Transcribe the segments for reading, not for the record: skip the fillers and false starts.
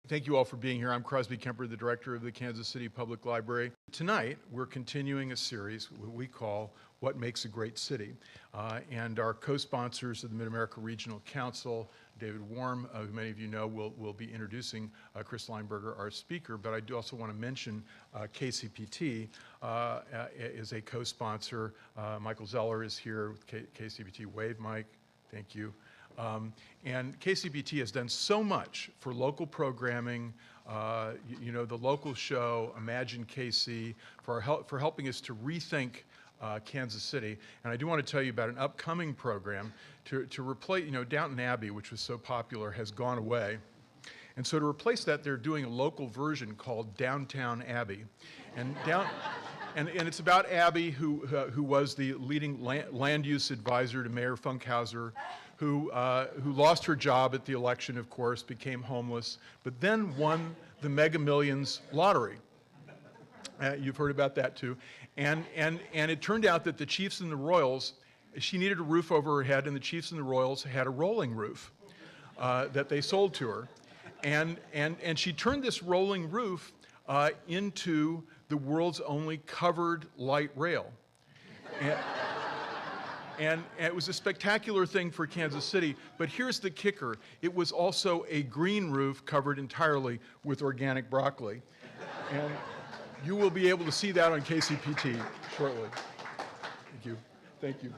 Thank you all for being here. I'm Crosby Kemper, the director of the Kansas City Public Library. Tonight, we're continuing a series we call What Makes a Great City. And our co-sponsors of the MidAmerica Regional Council, David Warm, who many of you know, will be introducing Chris Leinberger, our speaker. But I do also want to mention KCPT is a co-sponsor. Michael Zeller is here with KCPT. Wave, Mike. Thank you. And KCPT has done so much for local programming, you know, the local show, Imagine KC, for helping us to rethink Kansas City. And I do want to tell you about an upcoming program to replace, you know, Downton Abbey, which was so popular, has gone away. And so to replace that, they're doing a local version called Downtown Abbey. And it's about Abby, who was the leading land use advisor to Mayor Funkhauser, who lost her job at the election, of course, became homeless, but then won the Mega Millions lottery. You've heard about that too. And it turned out that the Chiefs and the Royals, she needed a roof over her head, and the Chiefs and the Royals had a rolling roof that they sold to her. And she turned this rolling roof into the world's only covered light rail. And it was a spectacular thing for Kansas City, but here's the kicker. It was also a green roof covered entirely with organic broccoli. And you will be able to see that on KCPT shortly. Thank you. Thank you.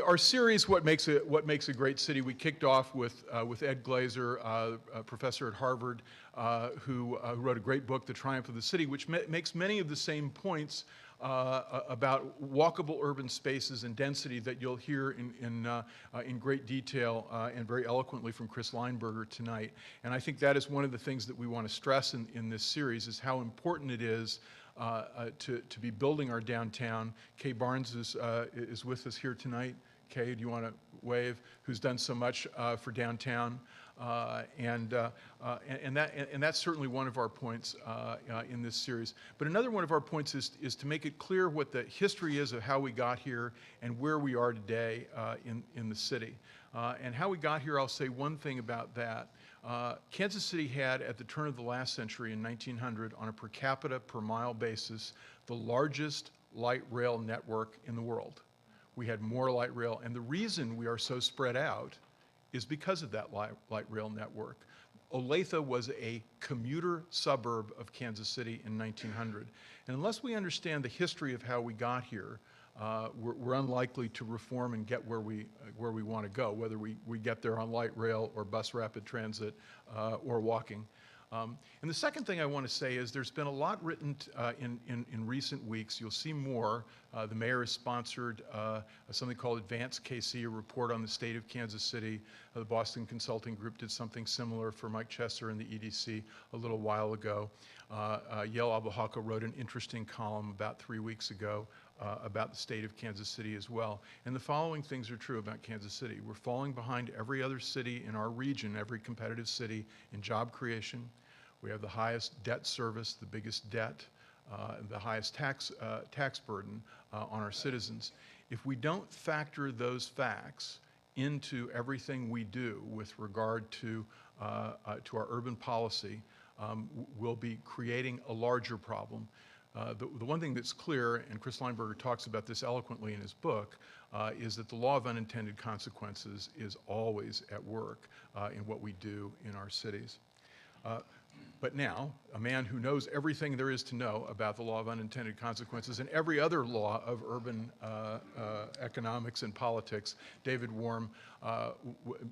Our series, What Makes a Great City, we kicked off with Ed Glazer, a professor at Harvard, who wrote a great book, The Triumph of the City, which makes many of the same points about walkable urban spaces and density that you'll hear in great detail and very eloquently from Chris Leinberger tonight. And I think that is one of the things that we want to stress in this series, is how important it is to be building our downtown. Kay Barnes is with us here tonight. Kay, do you want to wave? Who's done so much for downtown, and that's certainly one of our points in this series. But another one of our points is to make it clear what the history is of how we got here and where we are today in the city. And how we got here, I'll say one thing about that. Kansas City had, at the turn of the last century in 1900, on a per capita per mile basis, the largest light rail network in the world. We had more light rail, and the reason we are so spread out is because of that light rail network. Olathe was a commuter suburb of Kansas City in 1900. And unless we understand the history of how we got here, we're unlikely to reform and get where we want to go, whether we get there on light rail or bus rapid transit or walking. And the second thing I want to say is there's been a lot written in recent weeks. You'll see more. The mayor has sponsored something called Advance KC, a report on the state of Kansas City. The Boston Consulting Group did something similar for Mike Chesser and the EDC a little while ago. Yael Abouhalka wrote an interesting column about 3 weeks ago about the state of Kansas City as well. And the following things are true about Kansas City. We're falling behind every other city in our region, every competitive city, in job creation. We have the highest debt service, the biggest debt, the highest tax burden on our citizens. If we don't factor those facts into everything we do with regard to our urban policy, we'll be creating a larger problem. The one thing that's clear, and Chris Leinberger talks about this eloquently in his book, is that the law of unintended consequences is always at work in what we do in our cities. But now, a man who knows everything there is to know about the law of unintended consequences and every other law of urban economics and politics, David Warm.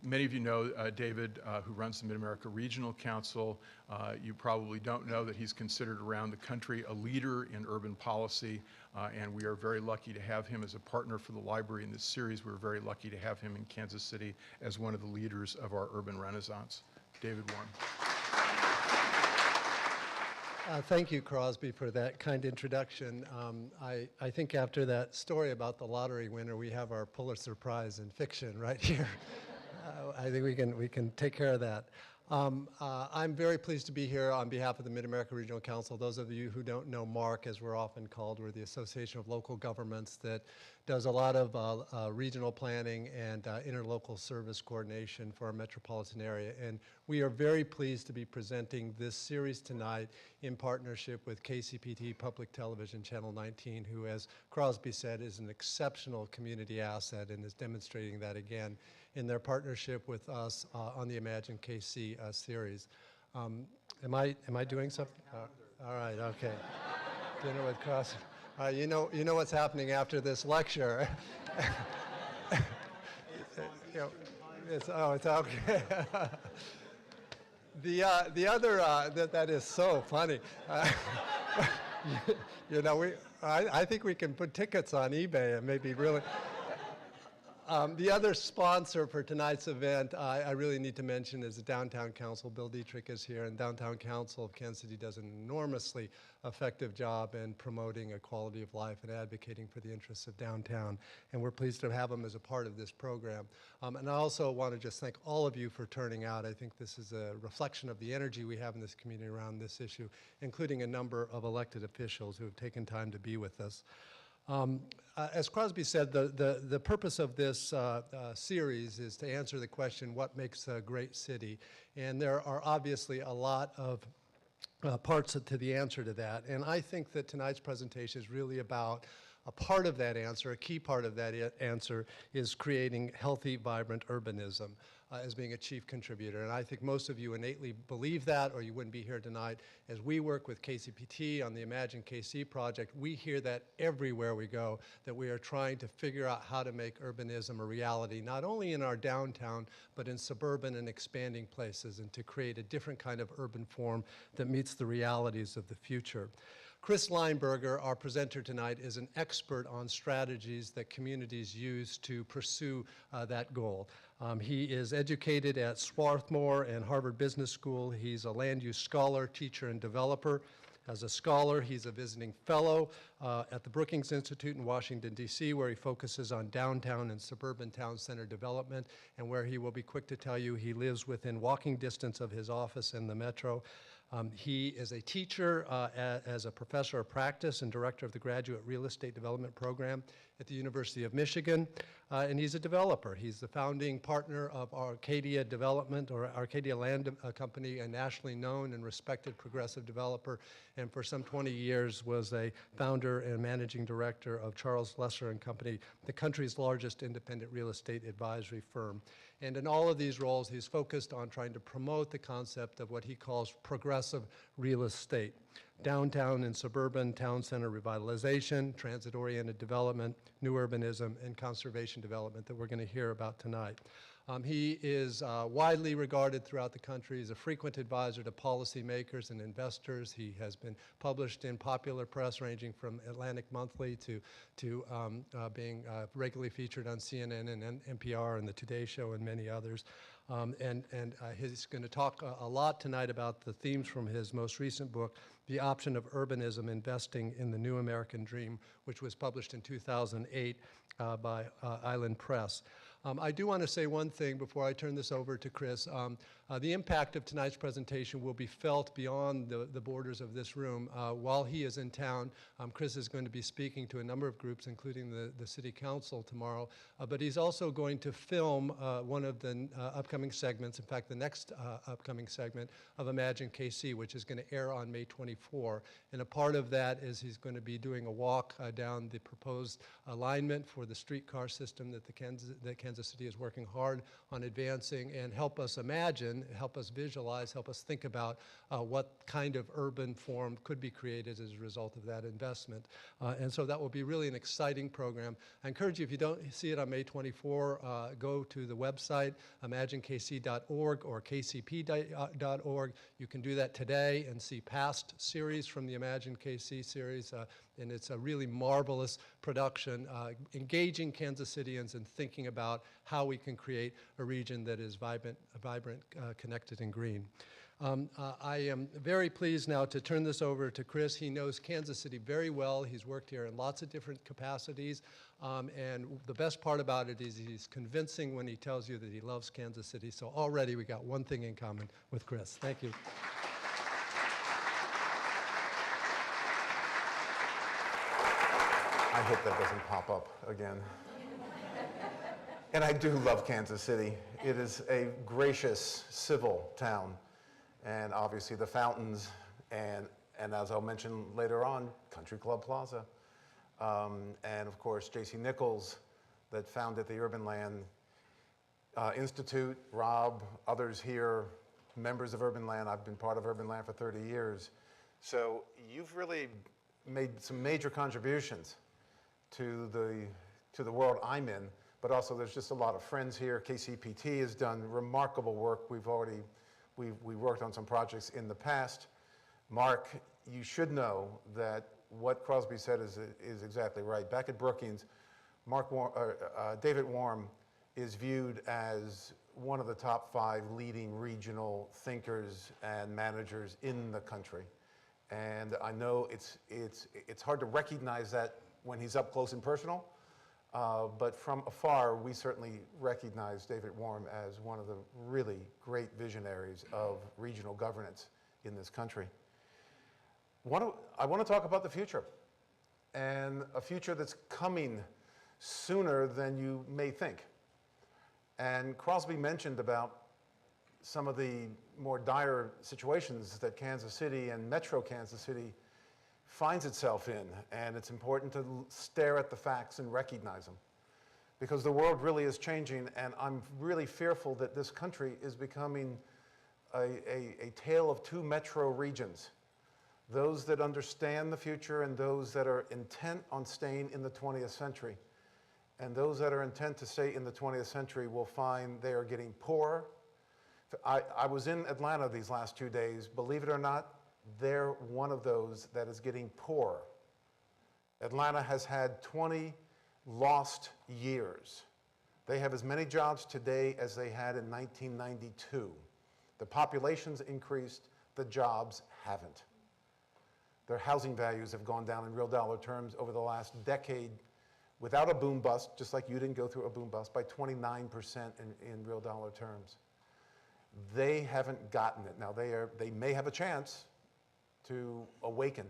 Many of you know David, who runs the MidAmerica Regional Council. You probably don't know that he's considered around the country a leader in urban policy, and we are very lucky to have him as a partner for the library in this series. We're very lucky to have him in Kansas City as one of the leaders of our urban renaissance. David Warm. Thank you, Crosby, for that kind introduction. I think after that story about the lottery winner, we have our Pulitzer Prize in fiction right here. I think we can take care of that. I'm very pleased to be here on behalf of the MidAmerica Regional Council. Those of you who don't know MARC, as we're often called, we're the Association of Local Governments that does a lot of regional planning and interlocal service coordination for our metropolitan area. And we are very pleased to be presenting this series tonight in partnership with KCPT Public Television Channel 19, who, as Crosby said, is an exceptional community asset and is demonstrating that again in their partnership with us on the Imagine KC series. Am I doing something? All right, okay. Dinner with Cross. You know what's happening after this lecture. It's okay. The other that is so funny. I think we can put tickets on eBay and maybe really. The other sponsor for tonight's event I really need to mention is the Downtown Council. Bill Dietrich is here, and Downtown Council of Kansas City does an enormously effective job in promoting a quality of life and advocating for the interests of downtown. And we're pleased to have them as a part of this program. And I also want to just thank all of you for turning out. I think this is a reflection of the energy we have in this community around this issue, including a number of elected officials who have taken time to be with us. As Crosby said, the purpose of this series is to answer the question, what makes a great city? And there are obviously a lot of parts to the answer to that. And I think that tonight's presentation is really about a part of that answer. A key part of that answer is creating healthy, vibrant urbanism as being a chief contributor. And I think most of you innately believe that, or you wouldn't be here tonight. As we work with KCPT on the Imagine KC project, we hear that everywhere we go, that we are trying to figure out how to make urbanism a reality, not only in our downtown, but in suburban and expanding places, and to create a different kind of urban form that meets the realities of the future. Chris Leinberger, our presenter tonight, is an expert on strategies that communities use to pursue that goal. He is educated at Swarthmore and Harvard Business School. He's a land use scholar, teacher, and developer. As a scholar, he's a visiting fellow at the Brookings Institute in Washington, D.C., where he focuses on downtown and suburban town center development, and where he will be quick to tell you he lives within walking distance of his office in the metro. He is a teacher as a professor of practice and director of the Graduate Real Estate Development Program at the University of Michigan, and he's a developer. He's the founding partner of Arcadia Development, or Arcadia Land Company, a nationally known and respected progressive developer, and for some 20 years was a founder and managing director of Charles Lesser and Company, the country's largest independent real estate advisory firm. And in all of these roles, he's focused on trying to promote the concept of what he calls progressive real estate: downtown and suburban town center revitalization, transit-oriented development, new urbanism, and conservation development that we're going to hear about tonight. He is widely regarded throughout the country as a frequent advisor to policymakers and investors. He has been published in popular press ranging from Atlantic Monthly to being regularly featured on CNN and NPR and the Today Show and many others. He's going to talk a lot tonight about the themes from his most recent book, The Option of Urbanism: Investing in the New American Dream, which was published in 2008 by Island Press. I do want to say one thing before I turn this over to Chris. The impact of tonight's presentation will be felt beyond the borders of this room. While he is in town, Chris is going to be speaking to a number of groups, including the City Council tomorrow, but he's also going to film one of the upcoming segments, in fact, the next upcoming segment of Imagine KC, which is going to air on May 24. And a part of that is he's going to be doing a walk down the proposed alignment for the streetcar system that Kansas City is working hard on advancing, and help us imagine, help us visualize, help us think about what kind of urban form could be created as a result of that investment. And so that will be really an exciting program. I encourage you, if you don't see it on May 24, go to the website, imaginekc.org or kcp.org. You can do that today and see past series from the Imagine KC series and it's a really marvelous production, engaging Kansas Cityans and thinking about how we can create a region that is vibrant, connected, and green. I am very pleased now to turn this over to Chris. He knows Kansas City very well. He's worked here in lots of different capacities. And the best part about it is he's convincing when he tells you that he loves Kansas City. So already we got one thing in common with Chris. Thank you. I hope that doesn't pop up again. And I do love Kansas City. It is a gracious, civil town. And obviously the fountains, and as I'll mention later on, Country Club Plaza. And of course, J.C. Nichols that founded the Urban Land Institute, Rob, others here, members of Urban Land. I've been part of Urban Land for 30 years. So you've really made some major contributions to the world I'm in, but also there's just a lot of friends here. KCPT has done remarkable work. We worked on some projects in the past. Mark, you should know that what Crosby said is exactly right. Back at Brookings, David Warm is viewed as one of the top 5 leading regional thinkers and managers in the country. And I know it's hard to recognize that when he's up close and personal, but from afar, we certainly recognize David Warm as one of the really great visionaries of regional governance in this country. I want to talk about the future, and a future that's coming sooner than you may think. And Crosby mentioned about some of the more dire situations that Kansas City and Metro Kansas City finds itself in, and it's important to stare at the facts and recognize them, because the world really is changing, and I'm really fearful that this country is becoming a tale of 2 metro regions, those that understand the future and those that are intent on staying in the 20th century. And those that are intent to stay in the 20th century will find they are getting poorer. I was in Atlanta these last 2 days. Believe it or not, they're one of those that is getting poorer. Atlanta has had 20 lost years. They have as many jobs today as they had in 1992. The population's increased, the jobs haven't. Their housing values have gone down in real dollar terms over the last decade without a boom bust, just like you didn't go through a boom bust, by 29% in real dollar terms. They haven't gotten it. Now, they may have a chance to awaken,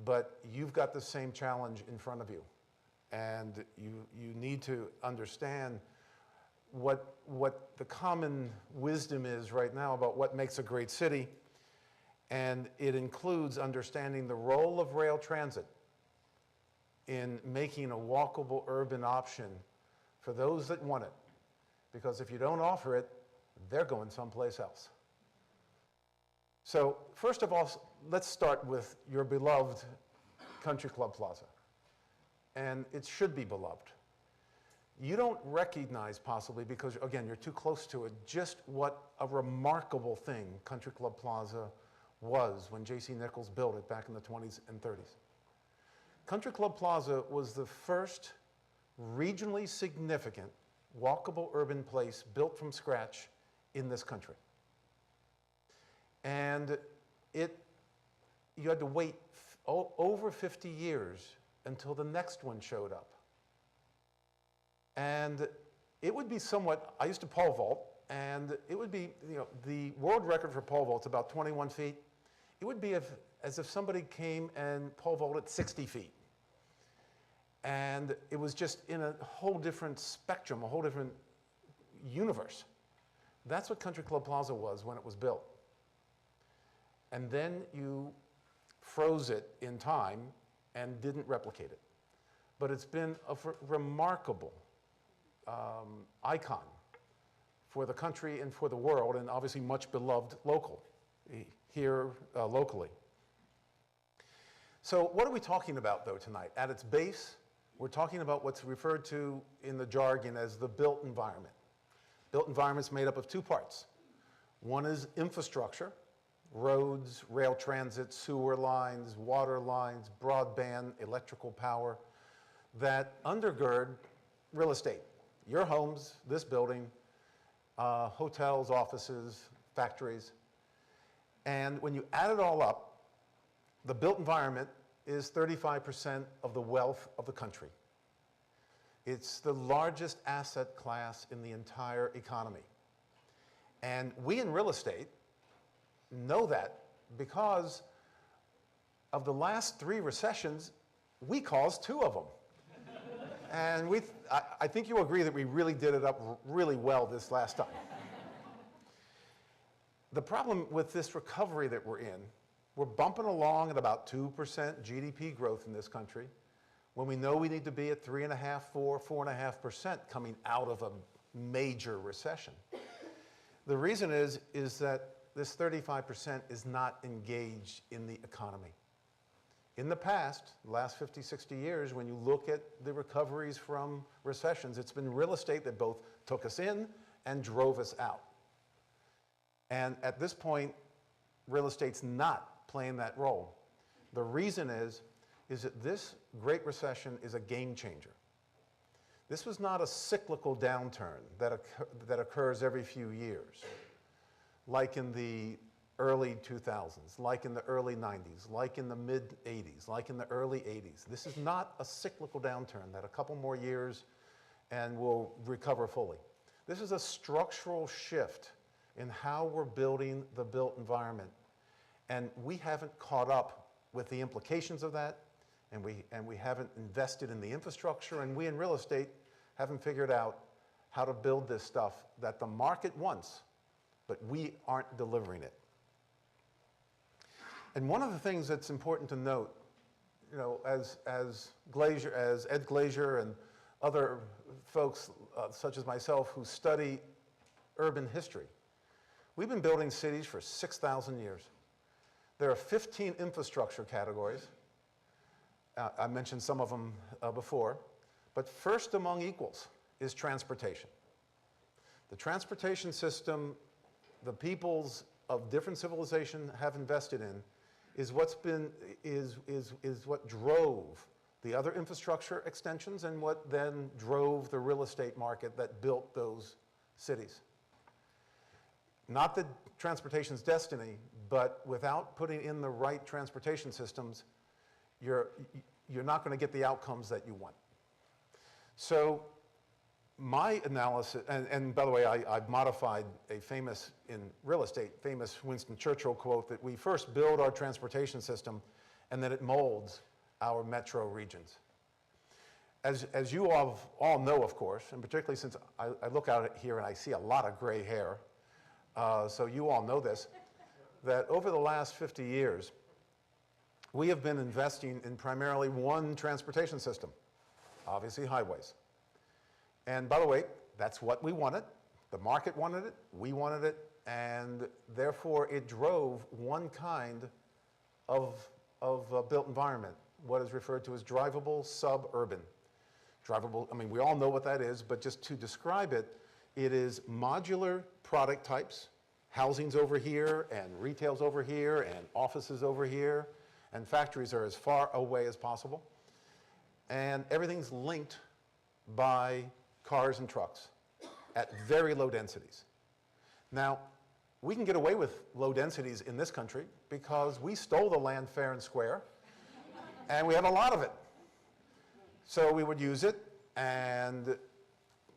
but you've got the same challenge in front of you. And you need to understand what the common wisdom is right now about what makes a great city. And it includes understanding the role of rail transit in making a walkable urban option for those that want it. Because if you don't offer it, they're going someplace else. So first of all, let's start with your beloved Country Club Plaza. And it should be beloved. You don't recognize, possibly because, again, you're too close to it, just what a remarkable thing Country Club Plaza was when J.C. Nichols built it back in the 20s and 30s. Country Club Plaza was the first regionally significant walkable urban place built from scratch in this country. And you had to wait over 50 years until the next one showed up. And it would be somewhat, I used to pole vault, and it would be, the world record for pole vault's about 21 feet. It would be as if somebody came and pole vaulted 60 feet. And it was just in a whole different spectrum, a whole different universe. That's what Country Club Plaza was when it was built. And then you froze it in time and didn't replicate it. But it's been a remarkable icon for the country and for the world, and obviously much beloved here locally. So what are we talking about, though, tonight? At its base, we're talking about what's referred to in the jargon as the built environment. Built environment's made up of 2 parts. One is infrastructure, roads, rail transit, sewer lines, water lines, broadband, electrical power that undergird real estate. Your homes, this building, hotels, offices, factories. And when you add it all up, the built environment is 35% of the wealth of the country. It's the largest asset class in the entire economy. And we in real estate know that because of the last 3 recessions, we caused 2 of them. And I think you agree that we really did it up really well this last time. The problem with this recovery that we're in, we're bumping along at about 2% GDP growth in this country, when we know we need to be at 3.5%, 4.5% coming out of a major recession. The reason is that this 35% is not engaged in the economy. In the past, the last 50, 60 years, when you look at the recoveries from recessions, it's been real estate that both took us in and drove us out. And at this point, real estate's not playing that role. The reason is that this Great Recession is a game changer. This was not a cyclical downturn that occurs every few years, like in the early 2000s, like in the early 90s, like in the mid-80s, like in the early 80s. This is not a cyclical downturn that a couple more years and we'll recover fully. This is a structural shift in how we're building the built environment. And we haven't caught up with the implications of that, and we haven't invested in the infrastructure, and we in real estate haven't figured out how to build this stuff that the market wants, but we aren't delivering it. And one of the things that's important to note, you know, as Ed Glazier and other folks such as myself who study urban history, we've been building cities for 6,000 years. There are 15 infrastructure categories. I mentioned some of them before, but first among equals is transportation. The transportation system the peoples of different civilization have invested in is what drove the other infrastructure extensions and what then drove the real estate market that built those cities. Not that transportation's destiny, but without putting in the right transportation systems, you're not going to get the outcomes that you want. So my analysis, and by the way, I've modified a famous, in real estate, famous Winston Churchill quote that we first build our transportation system and then it molds our metro regions. As you all know, of course, and particularly since I look out here and I see a lot of gray hair, so you all know this, that over the last 50 years, we have been investing in primarily one transportation system, obviously highways. And by the way, that's what we wanted. The market wanted it, we wanted it, and therefore it drove one kind of built environment, what is referred to as drivable suburban. Drivable, I mean, we all know what that is, but just to describe it, it is modular product types. Housing's over here, and retail's over here, and offices over here, and factories are as far away as possible. And everything's linked by cars and trucks at very low densities. Now, we can get away with low densities in this country because we stole the land fair and square, and we have a lot of it. So we would use it, and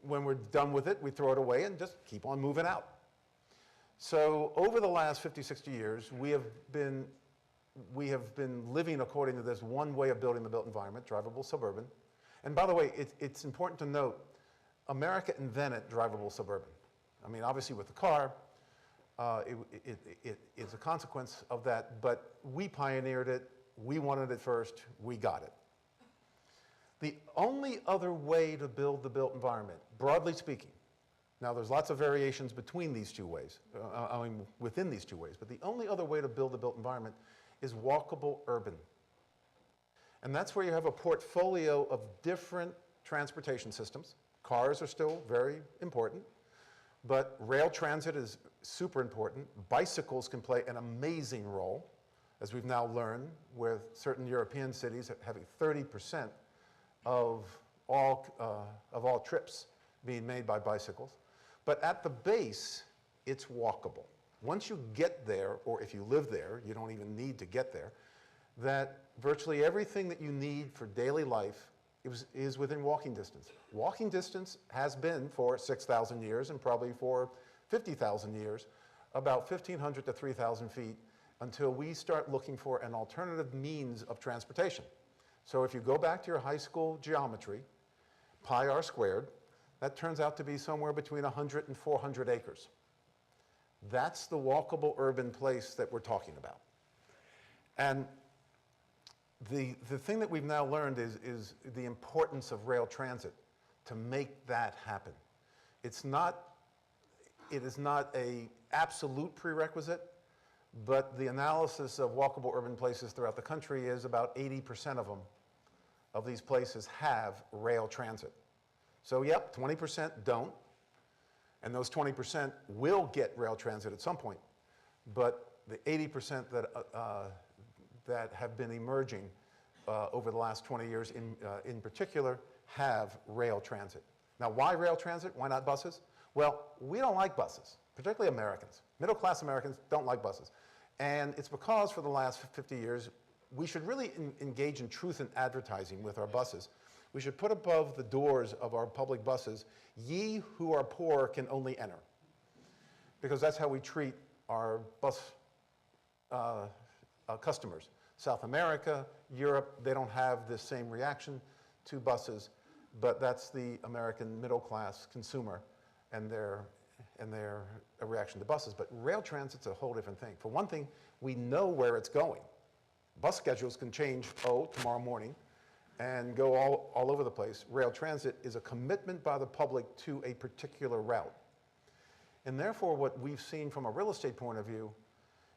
when we're done with it, we throw it away and just keep on moving out. So over the last 50, 60 years, we have been living according to this one way of building the built environment, drivable suburban. And by the way, it's important to note, America invented drivable suburban. I mean, obviously with the car, it's a consequence of that, but we pioneered it, we wanted it first, we got it. The only other way to build the built environment, broadly speaking, now there's lots of variations between these two ways, within these two ways, but the only other way to build the built environment is walkable urban. And that's where you have a portfolio of different transportation systems. Cars are still very important, But rail transit is super important. Bicycles can play an amazing role, as we've now learned, with certain European cities having 30% of all trips being made by bicycles. But at the base, it's walkable. Once you get there, or if you live there, you don't even need to get there, that virtually everything that you need for daily life is within walking distance. Walking distance has been for 6,000 years and probably for 50,000 years, about 1,500 to 3,000 feet until we start looking for an alternative means of transportation. So if you go back to your high school geometry, pi r squared, that turns out to be somewhere between 100 and 400 acres. That's the walkable urban place that we're talking about. And the thing that we've now learned is the importance of rail transit to make that happen. It is not an absolute prerequisite, but the analysis of walkable urban places throughout the country is about 80% of them, of these places have rail transit. So yep, 20% don't, and those 20% will get rail transit at some point, but the 80% that have been emerging over the last 20 years in particular have rail transit. Now, why rail transit? Why not buses? Well, we don't like buses, particularly Americans. Middle-class Americans don't like buses. And it's because for the last 50 years, we should really engage in truth in advertising with our buses. We should put above the doors of our public buses, "Ye who are poor can only enter." Because that's how we treat our bus customers. South America, Europe, they don't have this same reaction to buses, but that's the American middle-class consumer and their reaction to buses. But rail transit's a whole different thing. For one thing, we know where it's going. Bus schedules can change, tomorrow morning, and go all over the place. Rail transit is a commitment by the public to a particular route. And therefore, what we've seen from a real estate point of view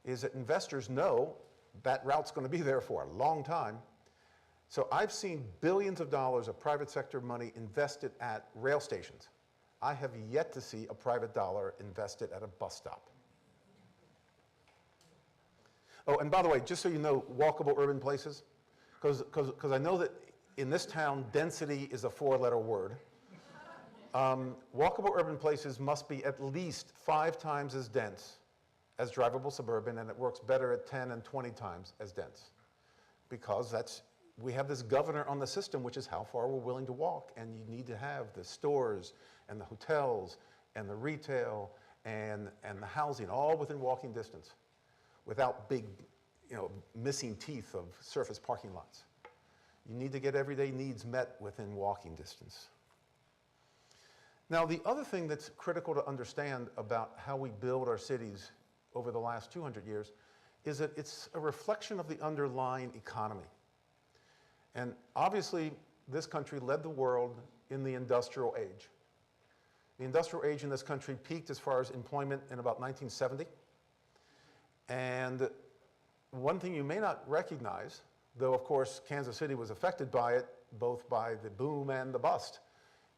is that investors know that route's going to be there for a long time. So I've seen billions of dollars of private sector money invested at rail stations. I have yet to see a private dollar invested at a bus stop. Oh, and by the way, just so you know, walkable urban places, because I know that in this town, density is a 4-letter word. Walkable urban places must be at least 5 times as dense as drivable suburban, and it works better at 10 and 20 times as dense. Because we have this governor on the system, which is how far we're willing to walk, and you need to have the stores and the hotels and the retail and the housing all within walking distance without big, missing teeth of surface parking lots. You need to get everyday needs met within walking distance. Now, the other thing that's critical to understand about how we build our cities over the last 200 years is that it's a reflection of the underlying economy. And obviously, this country led the world in the industrial age. The industrial age in this country peaked as far as employment in about 1970. And one thing you may not recognize, though of course Kansas City was affected by it, both by the boom and the bust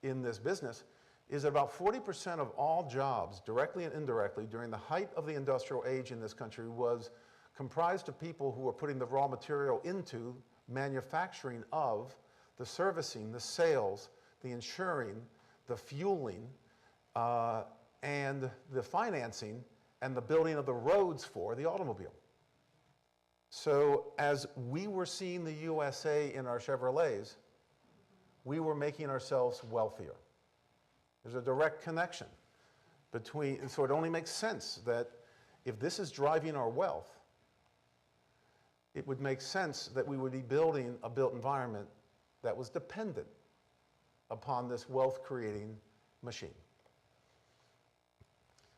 in this business, is that about 40% of all jobs, directly and indirectly, during the height of the industrial age in this country was comprised of people who were putting the raw material into manufacturing of the servicing, the sales, the insuring, the fueling, and the financing, and the building of the roads for the automobile. So as we were seeing the USA in our Chevrolets, we were making ourselves wealthier. There's a direct connection between, and so it only makes sense that if this is driving our wealth, it would make sense that we would be building a built environment that was dependent upon this wealth-creating machine.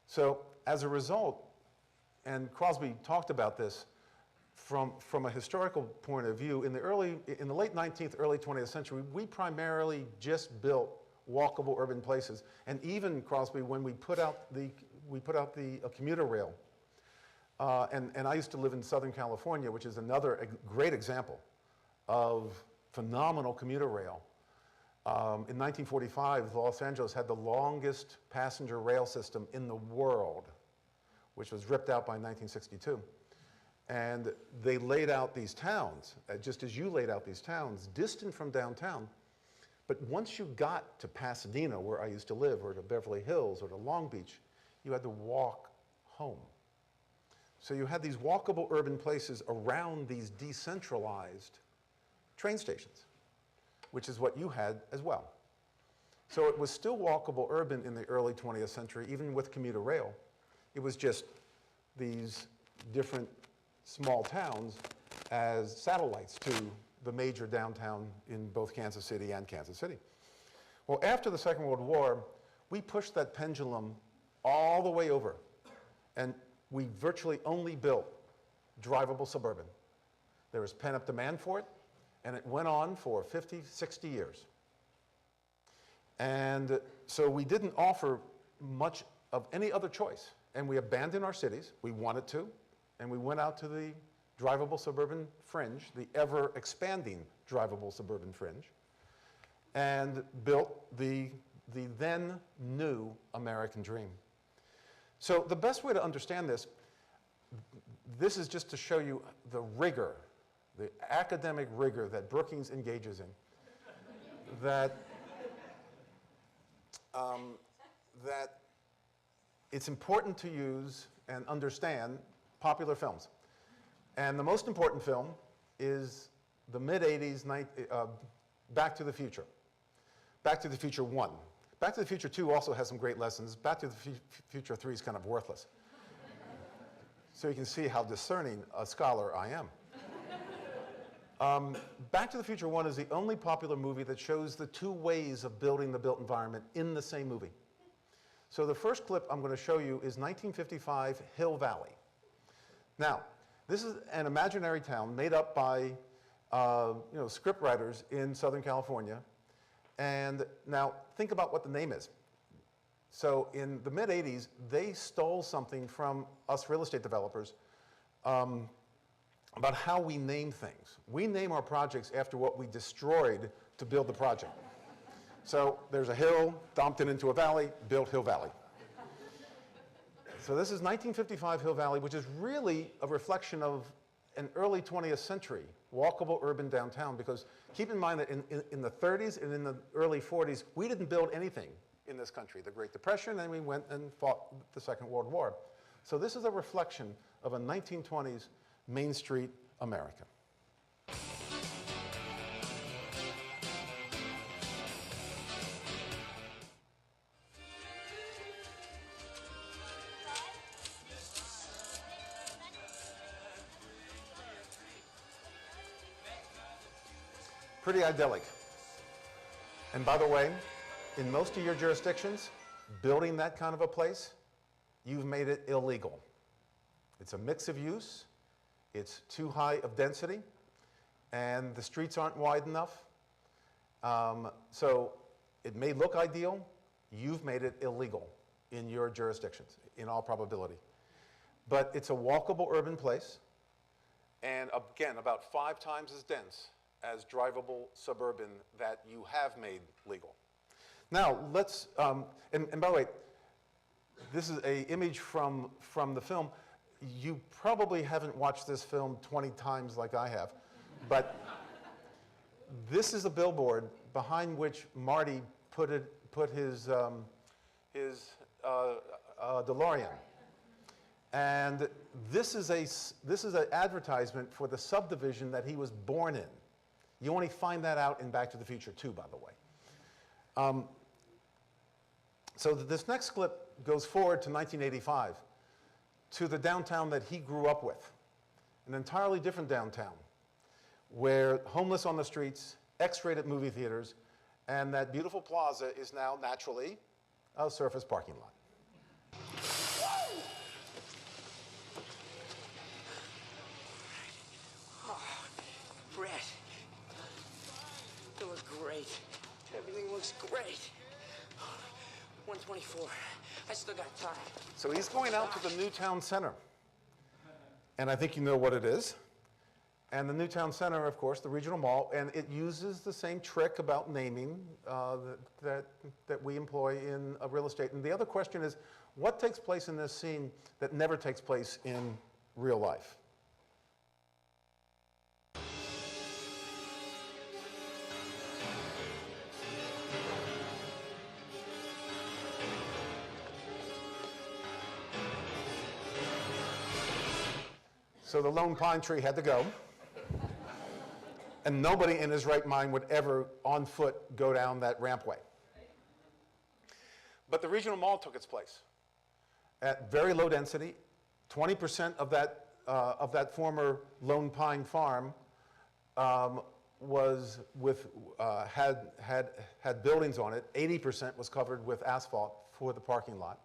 So as a result, and Crosby talked about this from a historical point of view, in the late 19th, early 20th century, we primarily just built walkable urban places. And even, Crosby, when we put out the commuter rail, and I used to live in Southern California, which is another great example of phenomenal commuter rail. In 1945, Los Angeles had the longest passenger rail system in the world, which was ripped out by 1962. And they laid out these towns, just as you laid out these towns, distant from downtown. But once you got to Pasadena, where I used to live, or to Beverly Hills, or to Long Beach, you had to walk home. So you had these walkable urban places around these decentralized train stations, which is what you had as well. So it was still walkable urban in the early 20th century, even with commuter rail. It was just these different small towns as satellites to the major downtown in both Kansas City and Kansas City. Well, after the Second World War, we pushed that pendulum all the way over, and we virtually only built drivable suburban. There was pent-up demand for it, and it went on for 50, 60 years. And so we didn't offer much of any other choice, and we abandoned our cities. We wanted to, and we went out to the drivable suburban fringe, the ever-expanding drivable suburban fringe, and built the then new American dream. So the best way to understand this, this is just to show you the rigor, the academic rigor that Brookings engages in, that it's important to use and understand popular films. And the most important film is the mid-'80s Back to the Future. Back to the Future 1. Back to the Future 2 also has some great lessons. Back to the Future 3 is kind of worthless. So you can see how discerning a scholar I am. Back to the Future 1 is the only popular movie that shows the two ways of building the built environment in the same movie. So the first clip I'm going to show you is 1955 Hill Valley. Now, this is an imaginary town made up by script writers in Southern California. And now think about what the name is. So in the mid-'80s, they stole something from us real estate developers about how we name things. We name our projects after what we destroyed to build the project. So there's a hill, dumped it into a valley, built Hill Valley. So this is 1955 Hill Valley, which is really a reflection of an early 20th century walkable urban downtown, because keep in mind that in the 30s and in the early 40s, we didn't build anything in this country. The Great Depression, and we went and fought the Second World War. So this is a reflection of a 1920s Main Street America. Pretty idyllic. And by the way, in most of your jurisdictions, building that kind of a place, you've made it illegal. It's a mix of use, it's too high of density, and the streets aren't wide enough. So it may look ideal, you've made it illegal in your jurisdictions, in all probability. But it's a walkable urban place, and again, about 5 times as dense as drivable suburban that you have made legal. Now, let's, and by the way, this is an image from the film. You probably haven't watched this film 20 times like I have, but this is a billboard behind which Marty put his DeLorean. And this is an advertisement for the subdivision that he was born in. You only find that out in Back to the Future 2, by the way. So this next clip goes forward to 1985, to the downtown that he grew up with, an entirely different downtown, where homeless on the streets, X-rated movie theaters, and that beautiful plaza is now naturally a surface parking lot. Brett, you look great. Everything looks great. 124. I still got time. So he's going out to the new town center. And I think you know what it is. And the Newtown Center, of course, the regional mall, and it uses the same trick about naming that we employ in real estate. And the other question is, what takes place in this scene that never takes place in real life? So the lone pine tree had to go. And nobody in his right mind would ever, on foot, go down that rampway. But the regional mall took its place at very low density. 20% of that former lone pine farm was with had buildings on it. 80% was covered with asphalt for the parking lot.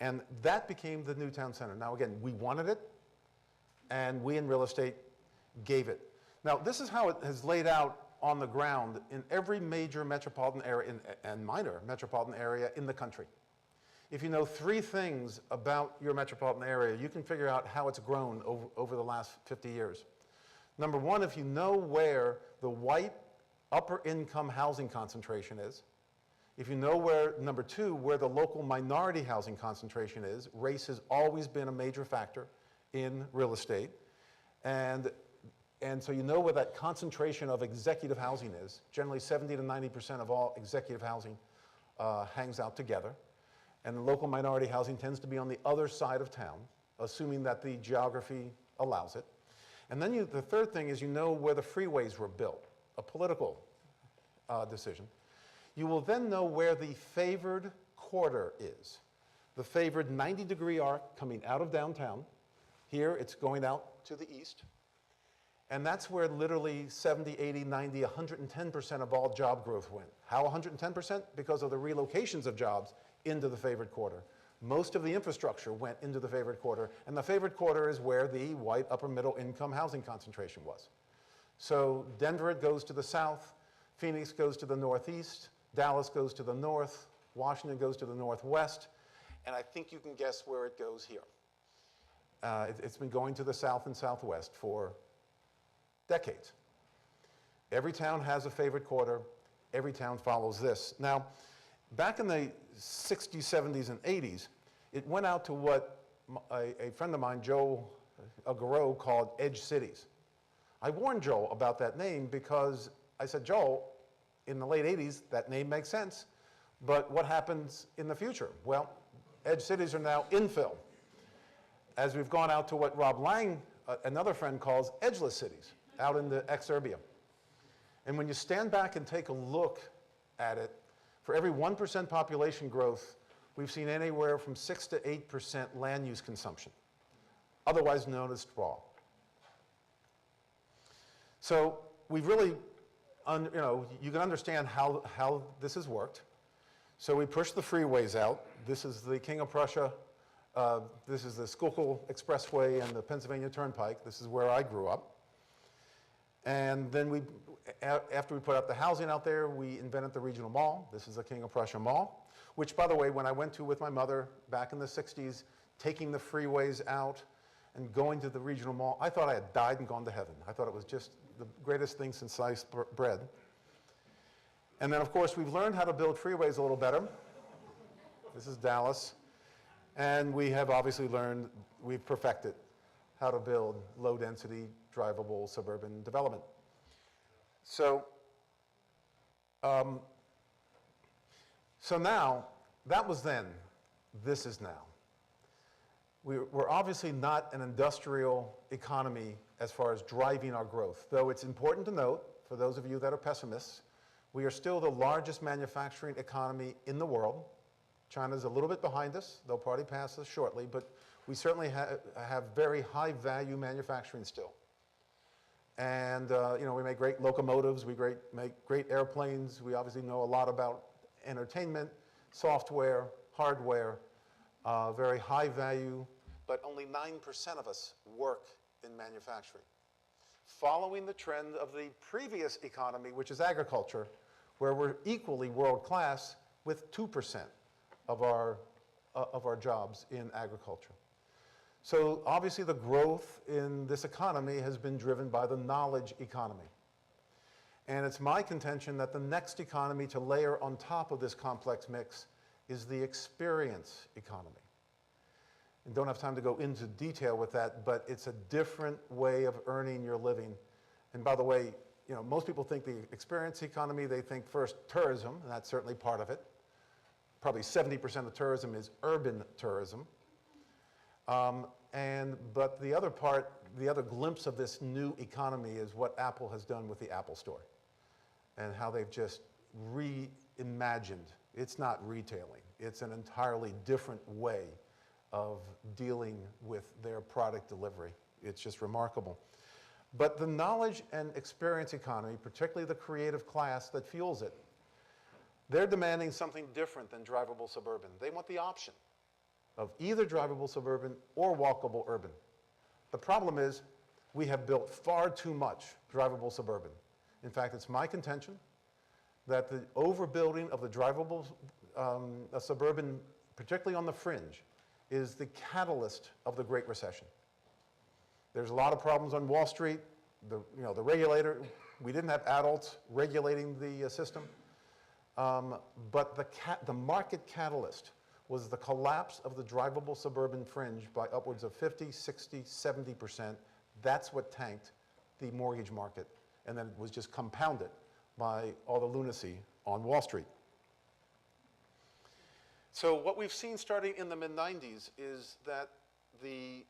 And that became the Newtown Center. Now again, we wanted it, and we in real estate gave it. Now this is how it has laid out on the ground in every major metropolitan area and minor metropolitan area in the country. If you know 3 things about your metropolitan area, you can figure out how it's grown over the last 50 years. Number 1, if you know where the white upper income housing concentration is, if you know where, number 2, where the local minority housing concentration is, race has always been a major factor in real estate. And so you know where that concentration of executive housing is. Generally 70 to 90% of all executive housing hangs out together. And the local minority housing tends to be on the other side of town, assuming that the geography allows it. And then the third thing is you know where the freeways were built, a political decision. You will then know where the favored quarter is. The favored 90-degree arc coming out of downtown. Here it's going out to the east. And that's where literally 70, 80, 90, 110% of all job growth went. How 110%? Because of the relocations of jobs into the favored quarter. Most of the infrastructure went into the favored quarter, and the favored quarter is where the white upper middle income housing concentration was. So Denver goes to the south, Phoenix goes to the northeast, Dallas goes to the north, Washington goes to the northwest, and I think you can guess where it goes here. It's been going to the south and southwest for decades. Every town has a favorite quarter. Every town follows this. Now, back in the 60s, 70s, and 80s, it went out to what a friend of mine, Joe Garreau, called edge cities. I warned Joel about that name because I said, Joel, in the late 80s, that name makes sense, but what happens in the future? Well, edge cities are now infill. As we've gone out to what Rob Lang, another friend, calls edgeless cities, out in the exurbia. And when you stand back and take a look at it, for every 1% population growth, we've seen anywhere from 6 to 8% land use consumption, otherwise known as sprawl. So we've really, you can understand how this has worked. So we pushed the freeways out. This is the King of Prussia. This is the Schuylkill Expressway and the Pennsylvania Turnpike. This is where I grew up. And then after we put up the housing out there, we invented the regional mall. This is the King of Prussia Mall, which, by the way, when I went to with my mother back in the 60s, taking the freeways out and going to the regional mall, I thought I had died and gone to heaven. I thought it was just the greatest thing since sliced bread. And then, of course, we've learned how to build freeways a little better. This is Dallas. And we have obviously learned, we've perfected how to build low-density, drivable suburban development. So, so now, that was then, this is now. We're obviously not an industrial economy as far as driving our growth, though it's important to note, for those of you that are pessimists, we are still the largest manufacturing economy in the world. China's a little bit behind us. They'll probably pass us shortly, but we certainly have very high value manufacturing still. And we make great locomotives, we make great airplanes. We obviously know a lot about entertainment, software, hardware, very high value, but only 9% of us work in manufacturing. Following the trend of the previous economy, which is agriculture, where we're equally world-class with 2% of our jobs in agriculture. So obviously the growth in this economy has been driven by the knowledge economy. And it's my contention that the next economy to layer on top of this complex mix is the experience economy. And don't have time to go into detail with that, but it's a different way of earning your living. And by the way, you know, most people think the experience economy, they think first tourism, and that's certainly part of it. Probably 70% of tourism is urban tourism. But the other part, the other glimpse of this new economy is what Apple has done with the Apple Store and how they've just reimagined. It's not retailing. It's an entirely different way of dealing with their product delivery. It's just remarkable. But the knowledge and experience economy, particularly the creative class that fuels it, they're demanding something different than drivable suburban. They want the option of either drivable suburban or walkable urban. The problem is we have built far too much drivable suburban. In fact, it's my contention that the overbuilding of the drivable suburban, particularly on the fringe, is the catalyst of the Great Recession. There's a lot of problems on Wall Street. The regulator, we didn't have adults regulating the system. But the market catalyst was the collapse of the drivable suburban fringe by upwards of 50, 60, 70%. That's what tanked the mortgage market. And then it was just compounded by all the lunacy on Wall Street. So what we've seen starting in the mid-90s is that the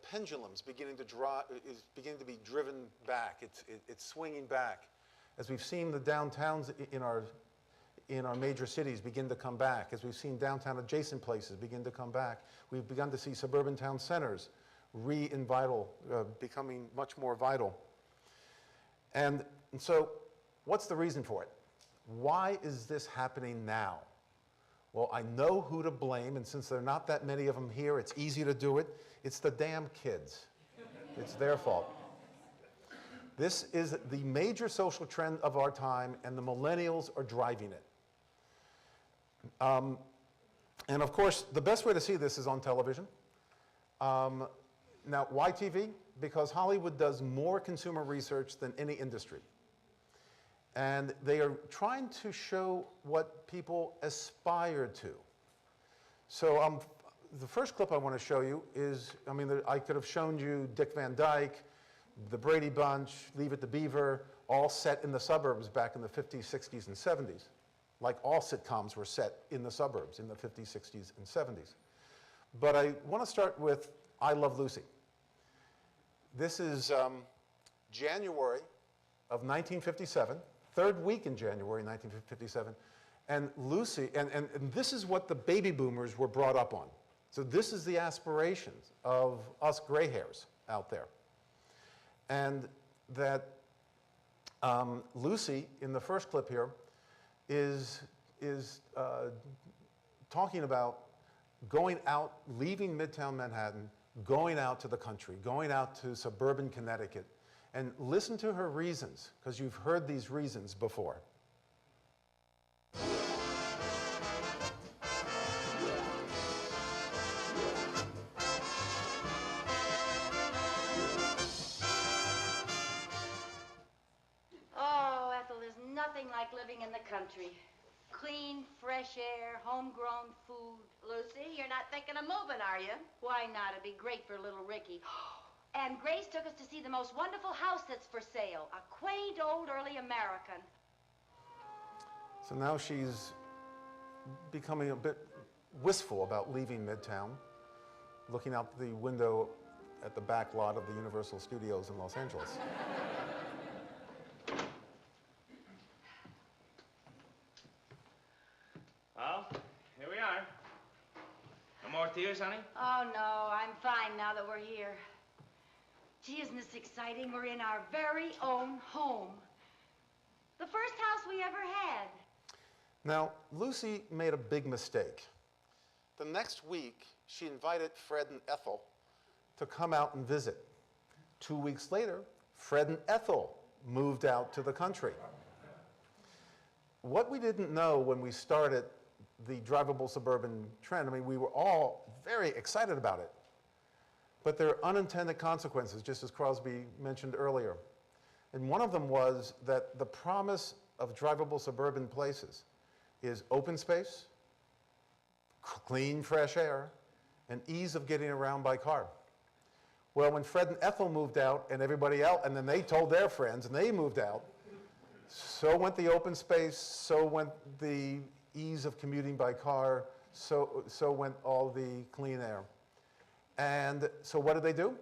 pendulum's beginning to be driven back. It's swinging back. As we've seen the downtowns in our major cities begin to come back, as we've seen downtown adjacent places begin to come back, we've begun to see suburban town centers becoming much more vital. And so what's the reason for it? Why is this happening now? Well, I know who to blame, and since there are not that many of them here, it's easy to do it. It's the damn kids. It's their fault. This is the major social trend of our time, and the millennials are driving it. And of course, the best way to see this is on television. Now, why TV? Because Hollywood does more consumer research than any industry. And they are trying to show what people aspire to. So the first clip I want to show you is, I could have shown you Dick Van Dyke, the Brady Bunch, Leave It to Beaver, all set in the suburbs back in the 50s, 60s, and 70s. Like all sitcoms were set in the suburbs in the 50s, 60s, and 70s. But I want to start with I Love Lucy. This is January of 1957, third week in January 1957. And Lucy, and this is what the baby boomers were brought up on. So this is the aspirations of us gray hairs out there. And that Lucy, in the first clip here, is talking about going out, leaving Midtown Manhattan, going out to the country, going out to suburban Connecticut. And listen to her reasons, because you've heard these reasons before. Oh, Ethel, there's nothing like living in the country. Clean, fresh air, homegrown food. Lucy, you're not thinking of moving, are you? Why not? It'd be great for little Ricky. And Grace took us to see the most wonderful house that's for sale. A quaint old early American. So now she's becoming a bit wistful about leaving Midtown, looking out the window at the back lot of the Universal Studios in Los Angeles. Well, here we are. No more tears, honey? Oh, no, I'm fine now that we're here. Gee, isn't this exciting? We're in our very own home. The first house we ever had. Now, Lucy made a big mistake. The next week, she invited Fred and Ethel to come out and visit. 2 weeks later, Fred and Ethel moved out to the country. What we didn't know when we started the drivable suburban trend, we were all very excited about it. But there are unintended consequences, just as Crosby mentioned earlier. And one of them was that the promise of drivable suburban places is open space, clean, fresh air, and ease of getting around by car. Well, when Fred and Ethel moved out and everybody else, and then they told their friends and they moved out, so went the open space, so went the ease of commuting by car, so went all the clean air. And so what did they do?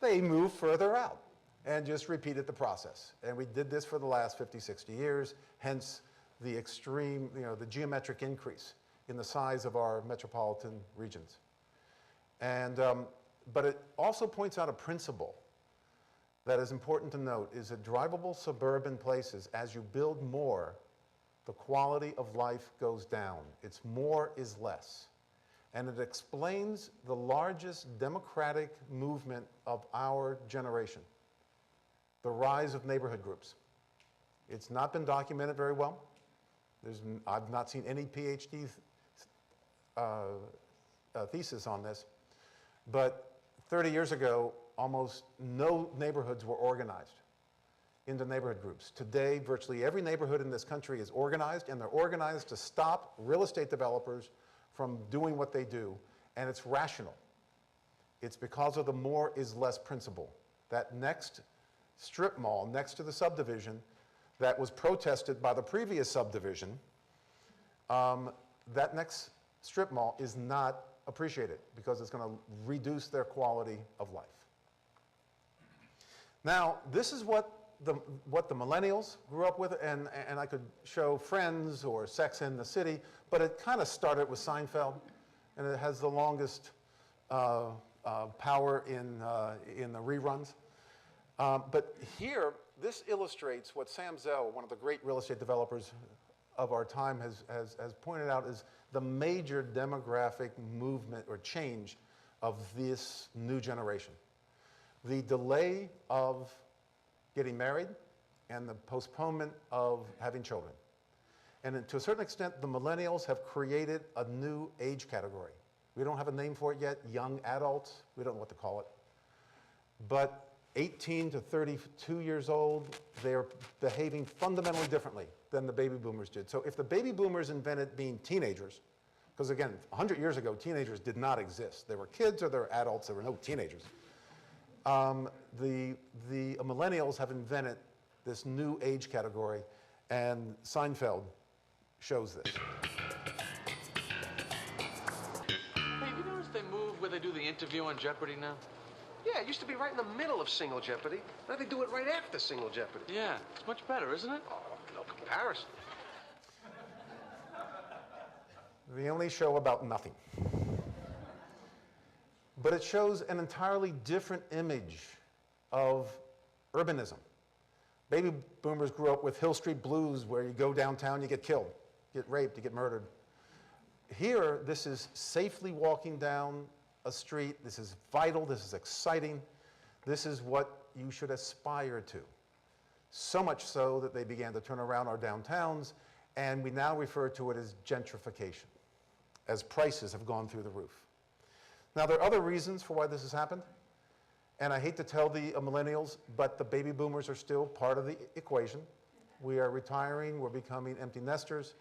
They moved further out and just repeated the process. And we did this for the last 50, 60 years, hence the extreme, the geometric increase in the size of our metropolitan regions. And, but it also points out a principle that is important to note, is that drivable suburban places, as you build more, the quality of life goes down. It's more is less. And it explains the largest democratic movement of our generation, the rise of neighborhood groups. It's not been documented very well. I've not seen any PhD thesis on this, but 30 years ago, almost no neighborhoods were organized into neighborhood groups. Today, virtually every neighborhood in this country is organized, and they're organized to stop real estate developers from doing what they do, and it's rational. It's because of the more is less principle. That next strip mall next to the subdivision that was protested by the previous subdivision, that next strip mall is not appreciated because it's going to reduce their quality of life. Now, this is what the millennials grew up with, and I could show Friends or Sex and the City, but it kind of started with Seinfeld, and it has the longest power in the reruns. But here, this illustrates what Sam Zell, one of the great real estate developers of our time, has pointed out is the major demographic movement or change of this new generation. The delay of getting married and the postponement of having children. And to a certain extent, the millennials have created a new age category. We don't have a name for it yet, young adults, we don't know what to call it. But 18 to 32 years old, they're behaving fundamentally differently than the baby boomers did. So if the baby boomers invented being teenagers, because again, 100 years ago, teenagers did not exist. They were kids or they were adults, there were no teenagers. The millennials have invented this new age category, and Seinfeld shows this. Hey, have you noticed they moved where they do the interview on Jeopardy now? Yeah, it used to be right in the middle of Single Jeopardy. Now they do it right after Single Jeopardy. Yeah, it's much better, isn't it? Oh, no comparison. The only show about nothing. But it shows an entirely different image of urbanism. Baby boomers grew up with Hill Street blues, where you go downtown, you get killed, you get raped, you get murdered. Here, this is safely walking down a street. This is vital, this is exciting. This is what you should aspire to. So much so that they began to turn around our downtowns, and we now refer to it as gentrification, as prices have gone through the roof. Now, there are other reasons for why this has happened, and I hate to tell the millennials, but the baby boomers are still part of the equation. We are retiring, we're becoming empty nesters,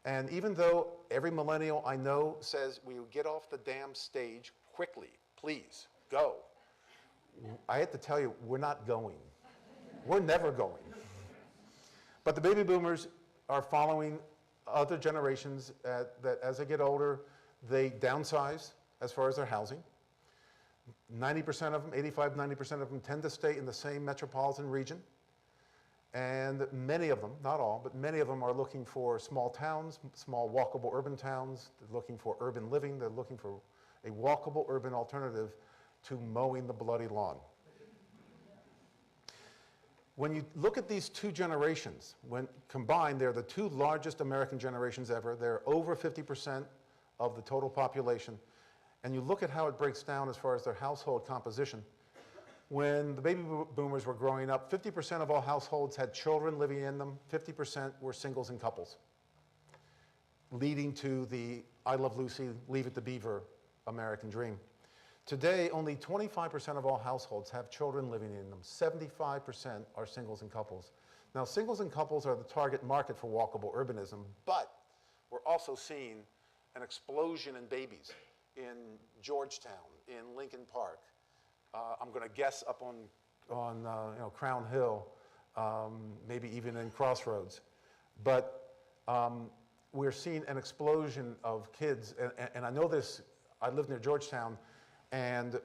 and even though every millennial I know says, "Will you get off the damn stage quickly, please, go," I hate to tell you, we're not going. We're never going. But the baby boomers are following other generations that as they get older, they downsize as far as their housing. 90% of them, 85, 90% of them tend to stay in the same metropolitan region. And many of them, not all, but many of them are looking for small towns, small walkable urban towns. They're looking for urban living. They're looking for a walkable urban alternative to mowing the bloody lawn. When you look at these two generations, when combined, they're the two largest American generations ever. They're over 50% of the total population. And you look at how it breaks down as far as their household composition. When the baby boomers were growing up, 50% of all households had children living in them, 50% were singles and couples, leading to the I Love Lucy, Leave It to Beaver American dream. Today, only 25% of all households have children living in them. 75% are singles and couples. Now, singles and couples are the target market for walkable urbanism, but we're also seeing an explosion in babies in Georgetown, in Lincoln Park. I'm going to guess up on Crown Hill, maybe even in Crossroads. But we're seeing an explosion of kids, and I know this. I live near Georgetown, and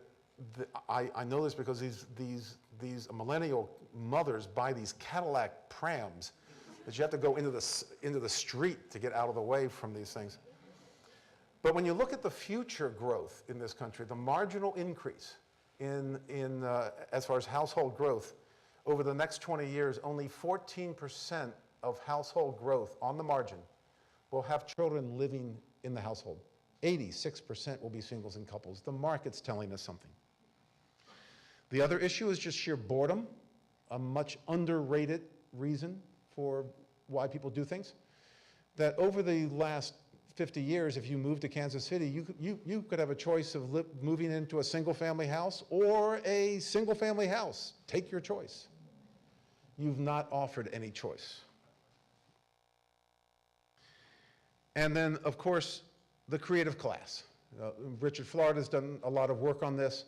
I know this because these millennial mothers buy these Cadillac prams that you have to go into the street to get out of the way from these things. But when you look at the future growth in this country, the marginal increase as far as household growth over the next 20 years, only 14% of household growth on the margin will have children living in the household. 86% will be singles and couples. The market's telling us something. The other issue is just sheer boredom, a much underrated reason for why people do things. That over the last 50 years, if you moved to Kansas City, you could have a choice of moving into a single-family house or a single-family house. Take your choice. You've not offered any choice. And then, of course, the creative class. Richard Florida has done a lot of work on this,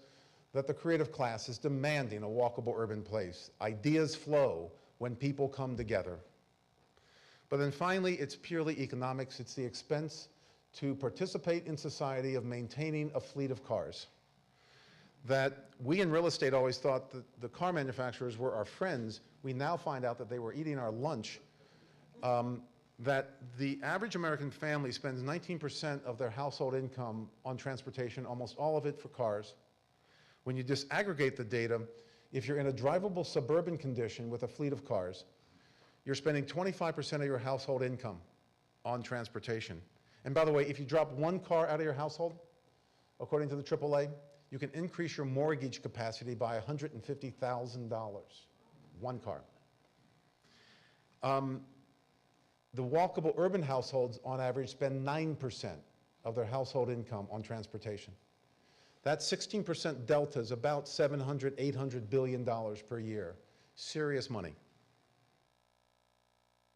that the creative class is demanding a walkable urban place. Ideas flow when people come together. But then finally, it's purely economics. It's the expense to participate in society of maintaining a fleet of cars. That we in real estate always thought that the car manufacturers were our friends. We now find out that they were eating our lunch. That the average American family spends 19% of their household income on transportation, almost all of it for cars. When you disaggregate the data, if you're in a drivable suburban condition with a fleet of cars, you're spending 25% of your household income on transportation. And by the way, if you drop one car out of your household, according to the AAA, you can increase your mortgage capacity by $150,000. One car. The walkable urban households, on average, spend 9% of their household income on transportation. That 16% delta is about $700, $800 billion per year. Serious money.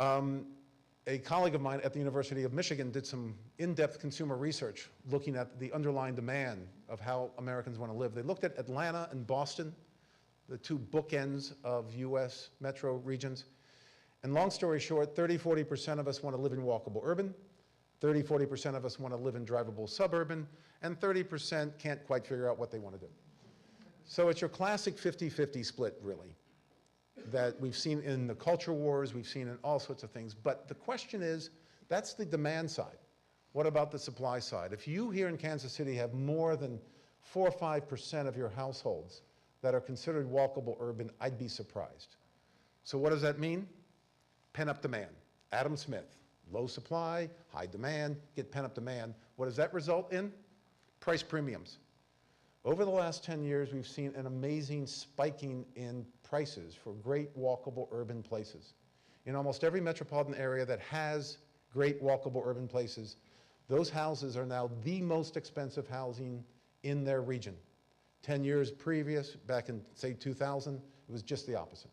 A colleague of mine at the University of Michigan did some in-depth consumer research looking at the underlying demand of how Americans want to live. They looked at Atlanta and Boston, the two bookends of US metro regions. And long story short, 30–40% of us want to live in walkable urban, 30–40% of us want to live in drivable suburban, and 30% can't quite figure out what they want to do. So it's your classic 50-50 split, really, that we've seen in the culture wars, we've seen in all sorts of things. But the question is, that's the demand side. What about the supply side? If you here in Kansas City have more than 4 or 5% of your households that are considered walkable urban, I'd be surprised. So what does that mean? Pent-up demand. Adam Smith, low supply, high demand, get pent-up demand. What does that result in? Price premiums. Over the last 10 years, we've seen an amazing spiking in prices for great walkable urban places. In almost every metropolitan area that has great walkable urban places, those houses are now the most expensive housing in their region. 10 years previous, back in, say, 2000, it was just the opposite.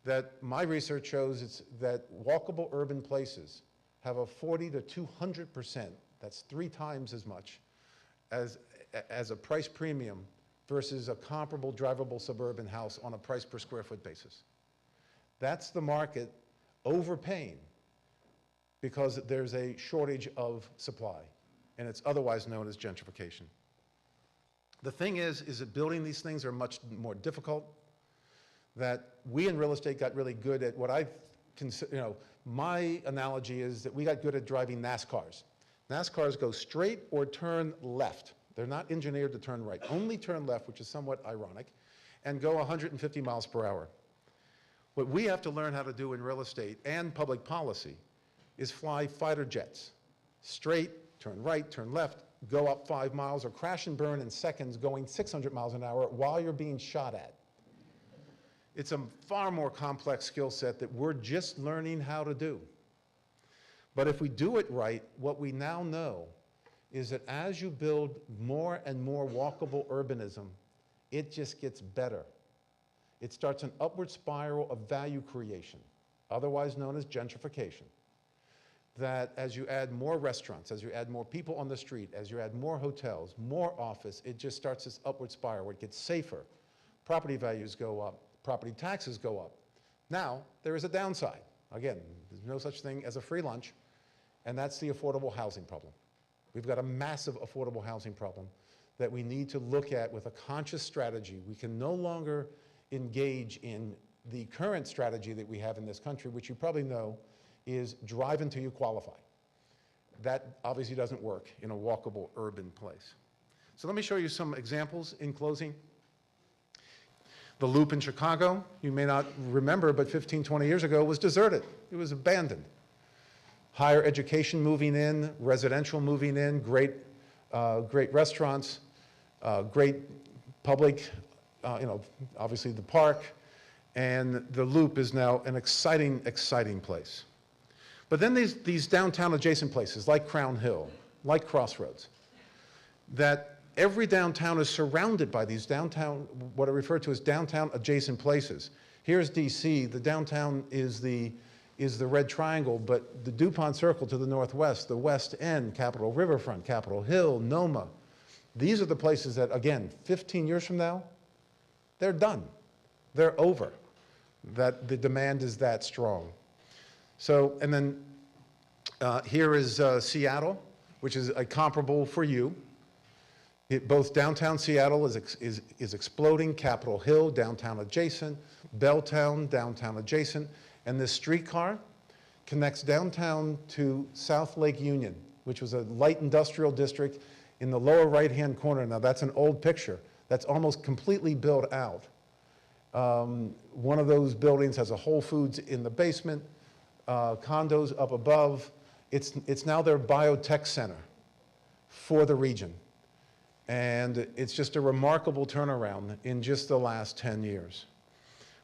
That my research shows that walkable urban places have a 40 to 200%, that's 3 times as much, as a price premium versus a comparable drivable suburban house on a price per square foot basis. That's the market overpaying because there's a shortage of supply, and it's otherwise known as gentrification. The thing is that building these things are much more difficult, that we in real estate got really good at what I consider, my analogy is that we got good at driving NASCARs. NASCARs go straight or turn left. They're not engineered to turn right. Only turn left, which is somewhat ironic, and go 150 miles per hour. What we have to learn how to do in real estate and public policy is fly fighter jets. Straight, turn right, turn left, go up 5 miles, or crash and burn in seconds going 600 miles an hour while you're being shot at. It's a far more complex skill set that we're just learning how to do. But if we do it right, what we now know is that as you build more and more walkable urbanism, it just gets better. It starts an upward spiral of value creation, otherwise known as gentrification. That as you add more restaurants, as you add more people on the street, as you add more hotels, more office, it just starts this upward spiral where it gets safer. Property values go up, property taxes go up. Now, there is a downside. Again, there's no such thing as a free lunch, and that's the affordable housing problem. We've got a massive affordable housing problem that we need to look at with a conscious strategy. We can no longer engage in the current strategy that we have in this country, which you probably know is drive until you qualify. That obviously doesn't work in a walkable urban place. So let me show you some examples in closing. The Loop in Chicago, you may not remember, but 15, 20 years ago was deserted. It was abandoned. Higher education moving in, residential moving in, great restaurants, great public, obviously the park, and the Loop is now an exciting, exciting place. But then these downtown adjacent places like Crown Hill, like Crossroads, that every downtown is surrounded by these downtown, what I refer to as downtown adjacent places. Here's DC, the downtown is the red triangle, but the DuPont Circle to the northwest, the West End, Capitol Riverfront, Capitol Hill, NoMa, these are the places that, again, 15 years from now, they're done. They're over. That the demand is that strong. So, and then here is Seattle, which is a comparable for you. Both downtown Seattle is exploding, Capitol Hill, downtown adjacent, Belltown, downtown adjacent, and this streetcar connects downtown to South Lake Union, which was a light industrial district in the lower right-hand corner. Now that's an old picture. That's almost completely built out. One of those buildings has a Whole Foods in the basement, condos up above. It's now their biotech center for the region. And it's just a remarkable turnaround in just the last 10 years.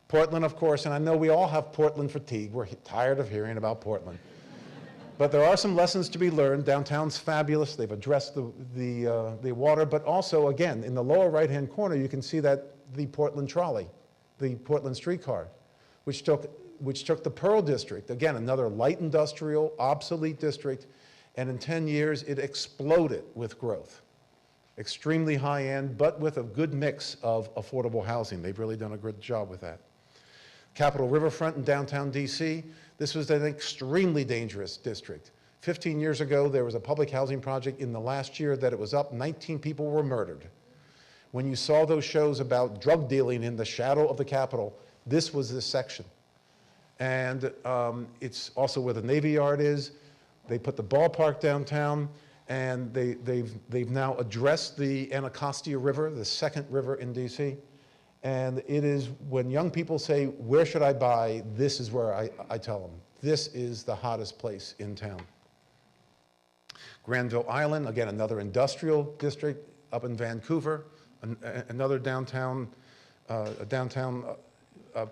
Portland, of course, and I know we all have Portland fatigue. We're tired of hearing about Portland. But there are some lessons to be learned. Downtown's fabulous. They've addressed the water, but also, again, in the lower right-hand corner, you can see that the Portland trolley, the Portland streetcar, which took the Pearl District, again, another light industrial, obsolete district, and in 10 years, it exploded with growth. Extremely high-end, but with a good mix of affordable housing. They've really done a good job with that. Capitol Riverfront in downtown DC, this was an extremely dangerous district. 15 years ago, there was a public housing project. In the last year that it was up, 19 people were murdered. When you saw those shows about drug dealing in the shadow of the Capitol, this was this section. And it's also where the Navy Yard is. They put the ballpark downtown, and they've now addressed the Anacostia River, the second river in DC. And it is, when young people say, where should I buy, this is where I tell them, this is the hottest place in town. Granville Island, again, another industrial district up in Vancouver, another downtown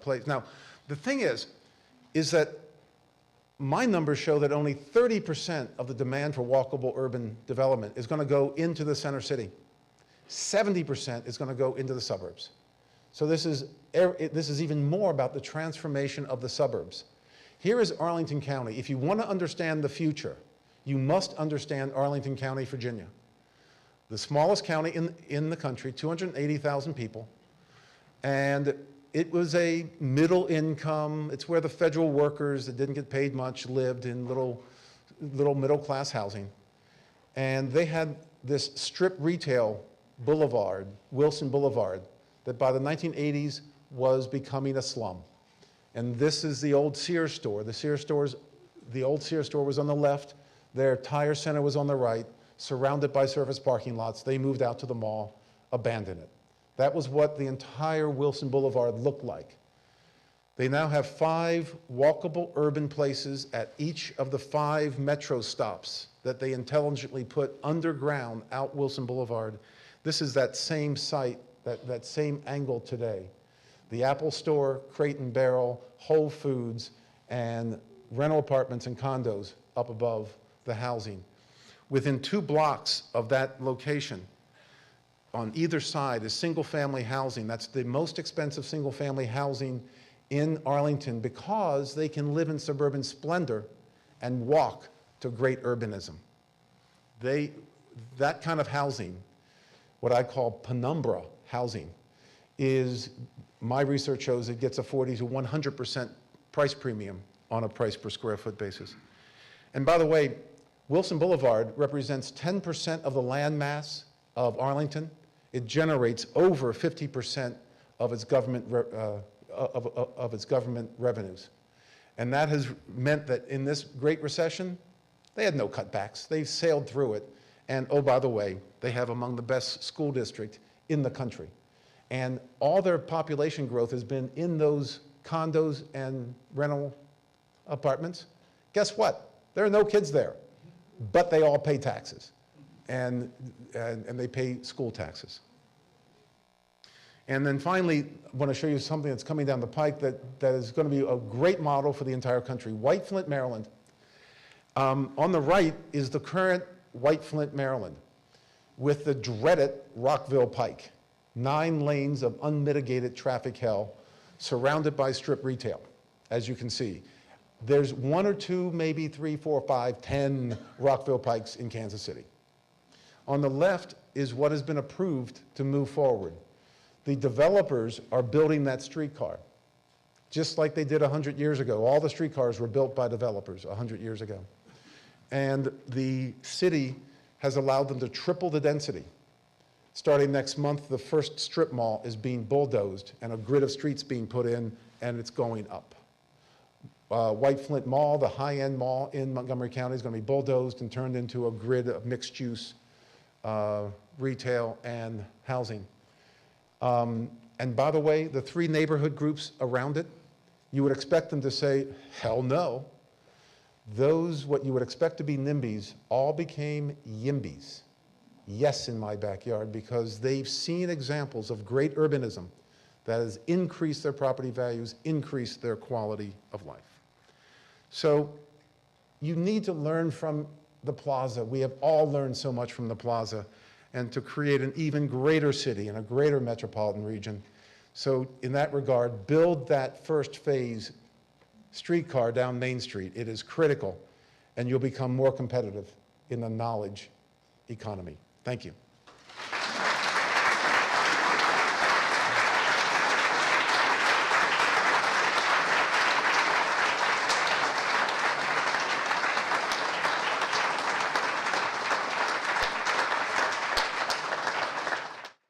place. Now, the thing is that my numbers show that only 30% of the demand for walkable urban development is going to go into the center city. 70% is going to go into the suburbs. So this is even more about the transformation of the suburbs. Here is Arlington County. If you want to understand the future, you must understand Arlington County, Virginia. The smallest county in the country, 280,000 people, and it was a middle income. It's where the federal workers that didn't get paid much lived in little middle class housing. And they had this strip retail boulevard, Wilson Boulevard, that by the 1980s was becoming a slum. And this is the old Sears store. The old Sears store was on the left. Their tire center was on the right, surrounded by surface parking lots. They moved out to the mall, abandoned it. That was what the entire Wilson Boulevard looked like. They now have 5 walkable urban places at each of the 5 metro stops that they intelligently put underground out Wilson Boulevard. This is that same site, that same angle today. The Apple Store, Crate and Barrel, Whole Foods, and rental apartments and condos up above the housing. Within 2 blocks of that location, on either side is single-family housing. That's the most expensive single-family housing in Arlington because they can live in suburban splendor and walk to great urbanism. That kind of housing, what I call penumbra housing, is, my research shows it gets a 40 to 100% price premium on a price per square foot basis. And by the way, Wilson Boulevard represents 10% of the land mass of Arlington. It generates over 50% of its government revenues. And that has meant that in this Great Recession, they had no cutbacks. They sailed through it. And oh, by the way, they have among the best school district in the country. And all their population growth has been in those condos and rental apartments. Guess what? There are no kids there, but they all pay taxes. And they pay school taxes. And then finally, I want to show you something that's coming down the pike that is going to be a great model for the entire country. White Flint, Maryland. On the right is the current White Flint, Maryland, with the dreaded Rockville Pike. 9 lanes of unmitigated traffic hell, surrounded by strip retail, as you can see. There's 1 or 2, maybe 3, 4, 5, 10 Rockville Pikes in Kansas City. On the left is what has been approved to move forward. The developers are building that streetcar, just like they did 100 years ago. All the streetcars were built by developers 100 years ago. And the city has allowed them to triple the density. Starting next month, the first strip mall is being bulldozed and a grid of streets being put in, and it's going up. White Flint Mall, the high-end mall in Montgomery County, is going to be bulldozed and turned into a grid of mixed-use retail and housing. And by the way, the 3 neighborhood groups around it, you would expect them to say, hell no. Those, what you would expect to be NIMBYs, all became YIMBYs. Yes, in my backyard, because they've seen examples of great urbanism that has increased their property values, increased their quality of life. So you need to learn from the Plaza. We have all learned so much from the Plaza, and to create an even greater city and a greater metropolitan region. So in that regard, build that first phase streetcar down Main Street. It is critical, and you'll become more competitive in the knowledge economy. Thank you.